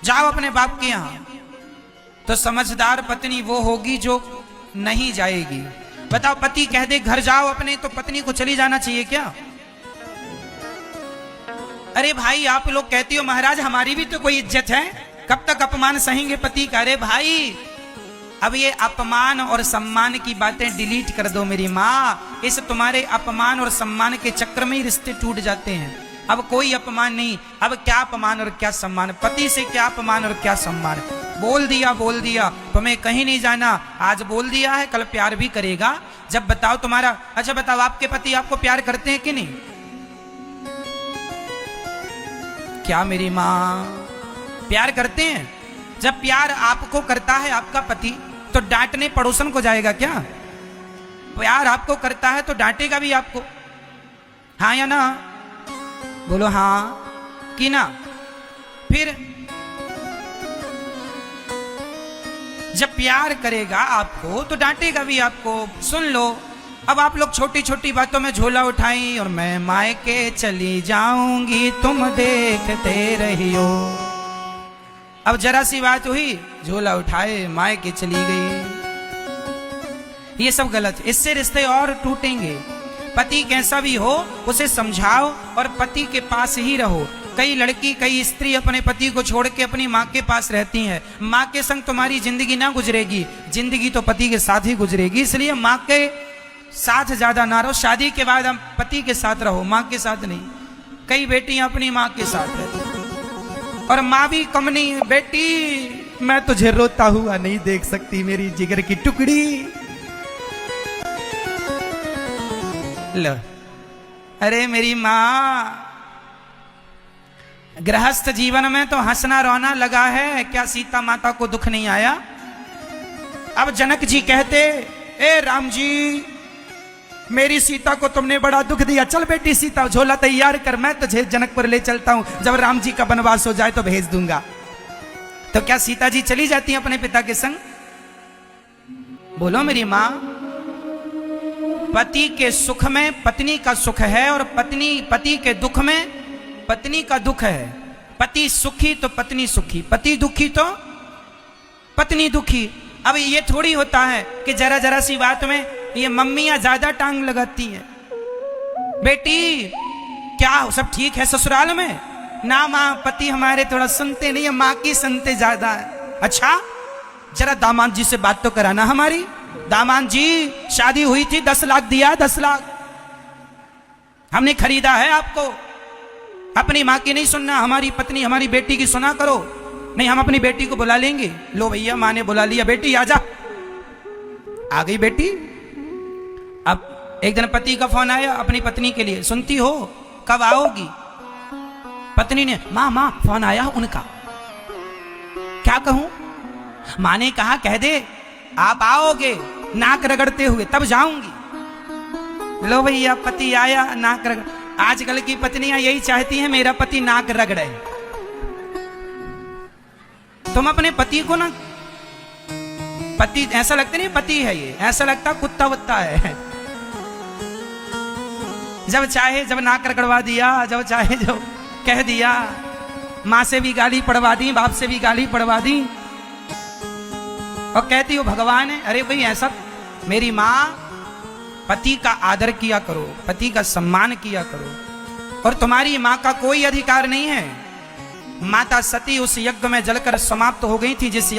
जाओ अपने बाप के यहां। तो समझदार पत्नी वो होगी जो नहीं जाएगी। बताओ, पति कह दे घर जाओ अपने, तो पत्नी को चली जाना चाहिए क्या? अरे भाई, आप लोग कहते हो महाराज हमारी भी तो कोई इज्जत है, कब तक अपमान सहेंगे पति का? अरे भाई, अब ये अपमान और सम्मान की बातें डिलीट कर दो मेरी माँ। इस तुम्हारे अपमान और सम्मान के चक्कर में ही रिश्ते टूट जाते हैं। अब कोई अपमान नहीं, अब क्या अपमान और क्या सम्मान, पति से क्या अपमान और क्या सम्मान। बोल दिया, तुम्हें कहीं नहीं जाना, आज बोल दिया है कल प्यार भी करेगा। जब बताओ तुम्हारा, अच्छा बताओ, आपके पति आपको प्यार करते हैं कि नहीं? क्या मेरी माँ प्यार करते हैं? जब प्यार आपको करता है आपका पति, तो डांटने पड़ोसन को जाएगा क्या? प्यार आपको करता है तो डांटेगा भी आपको, हाँ या ना? बोलो हाँ कि ना? फिर जब प्यार करेगा आपको तो डांटेगा भी आपको। सुन लो, अब आप लोग छोटी छोटी बातों में झोला उठाई और मैं मायके चली जाऊंगी तुम देखते रहियो। अब जरा सी बात हुई, झोला उठाए मायके चली गई। ये सब गलत, इससे रिश्ते और टूटेंगे। पति कैसा भी हो उसे समझाओ और पति के पास ही रहो। कई लड़की, कई स्त्री अपने पति को छोड़ के अपनी माँ के पास रहती हैं। माँ के संग तुम्हारी जिंदगी ना गुजरेगी, जिंदगी तो पति के साथ ही गुजरेगी। इसलिए माँ के साथ ज्यादा ना रहो। शादी के बाद हम पति के साथ रहो, माँ के साथ नहीं। कई बेटियां अपनी माँ के साथ रहती और माँ भी कम नहीं है। बेटी मैं तुझे रोता हुआ नहीं देख सकती, मेरी जिगर की टुकड़ी। लो, अरे मेरी माँ, गृहस्थ जीवन में तो हंसना रोना लगा है, क्या सीता माता को दुख नहीं आया? अब जनक जी कहते, ए राम जी, मेरी सीता को तुमने बड़ा दुख दिया, चल बेटी सीता झोला तैयार कर, मैं तुझे जनकपुर ले चलता हूं, जब राम जी का वनवास हो जाए तो भेज दूंगा। तो क्या सीता जी चली जाती हैं अपने पिता के संग? बोलो मेरी मां, पति के सुख में पत्नी का सुख है और पति के दुख में पत्नी का दुख है। पति सुखी तो पत्नी सुखी, पति दुखी तो पत्नी दुखी। अब ये थोड़ी होता है कि जरा जरा सी बात में ये मम्मियां ज्यादा टांग लगाती हैं। बेटी क्या सब ठीक है ससुराल में? ना माँ, पति हमारे थोड़ा सुनते नहीं है, माँ की सुनते ज्यादा है। अच्छा, जरा दामाद जी से बात तो कराना हमारी। दामाद जी, शादी हुई थी, 10 लाख दिया, 10 लाख हमने खरीदा है आपको। अपनी माँ की नहीं सुनना, हमारी पत्नी हमारी बेटी की सुना करो। नहीं, हम अपनी बेटी को बुला लेंगे। लो भैया, माँ ने बुला लिया, बेटी आजा। आ गई बेटी। अब एक दिन पति का फोन आया अपनी पत्नी के लिए, सुनती हो कब आओगी? पत्नी ने, माँ फोन आया उनका। क्या कहूं? माँ ने कहा कह दे आप आओगे नाक रगड़ते हुए, तब जाऊंगी। लो भैया, पति आया, नाक रगड़। आजकल की पत्नियां यही चाहती हैं मेरा पति नाक रगड़े। तुम अपने पति को ना, पति ऐसा लगता नहीं पति है ये, ऐसा लगता कुत्ता वत्ता है। जब चाहे जब नाक रगड़वा दिया, जब चाहे जब कह दिया। माँ से भी गाली पड़वा दी, बाप से भी गाली पड़वा दी और कहती हो भगवान है। अरे भाई ऐसा, मेरी माँ, पति का आदर किया करो, पति का सम्मान किया करो। और तुम्हारी माँ का कोई अधिकार नहीं है। माता सती उस यज्ञ में जलकर समाप्त हो गई थी जिस